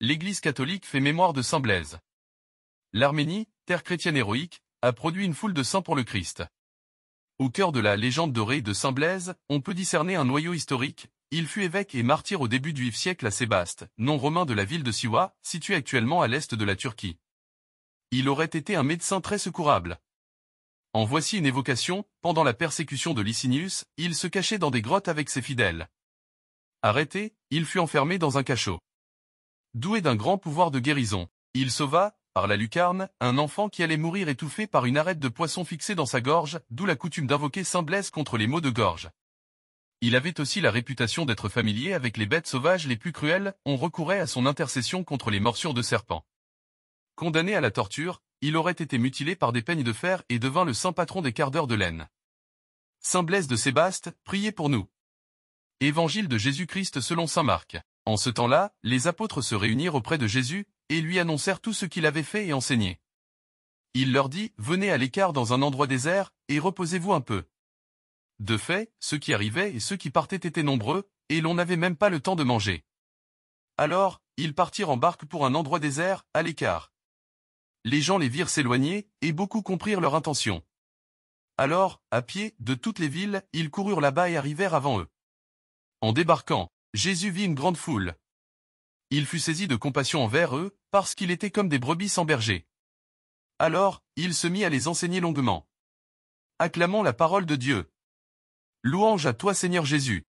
l'Église catholique fait mémoire de Saint Blaise. L'Arménie, terre chrétienne héroïque, a produit une foule de saints pour le Christ. Au cœur de la légende dorée de Saint Blaise, on peut discerner un noyau historique. Il fut évêque et martyr au début du IVe siècle à Sébaste, nom romain de la ville de Siwa, située actuellement à l'est de la Turquie. Il aurait été un médecin très secourable. En voici une évocation: pendant la persécution de Licinius, il se cachait dans des grottes avec ses fidèles. Arrêté, il fut enfermé dans un cachot. Doué d'un grand pouvoir de guérison, il sauva, par la lucarne, un enfant qui allait mourir étouffé par une arête de poisson fixée dans sa gorge, d'où la coutume d'invoquer Saint Blaise contre les maux de gorge. Il avait aussi la réputation d'être familier avec les bêtes sauvages les plus cruelles, on recourait à son intercession contre les morsures de serpents. Condamné à la torture, il aurait été mutilé par des peignes de fer et devint le saint patron des cardeurs de laine. Saint Blaise de Sébaste, priez pour nous. Évangile de Jésus-Christ selon saint Marc. En ce temps-là, les apôtres se réunirent auprès de Jésus, et lui annoncèrent tout ce qu'il avait fait et enseigné. Il leur dit: venez à l'écart dans un endroit désert, et reposez-vous un peu. De fait, ceux qui arrivaient et ceux qui partaient étaient nombreux, et l'on n'avait même pas le temps de manger. Alors, ils partirent en barque pour un endroit désert, à l'écart. Les gens les virent s'éloigner, et beaucoup comprirent leur intention. Alors, à pied, de toutes les villes, ils coururent là-bas et arrivèrent avant eux. En débarquant, Jésus vit une grande foule. Il fut saisi de compassion envers eux, parce qu'ils étaient comme des brebis sans berger. Alors, il se mit à les enseigner longuement. Acclamons la parole de Dieu. Louange à toi Seigneur Jésus.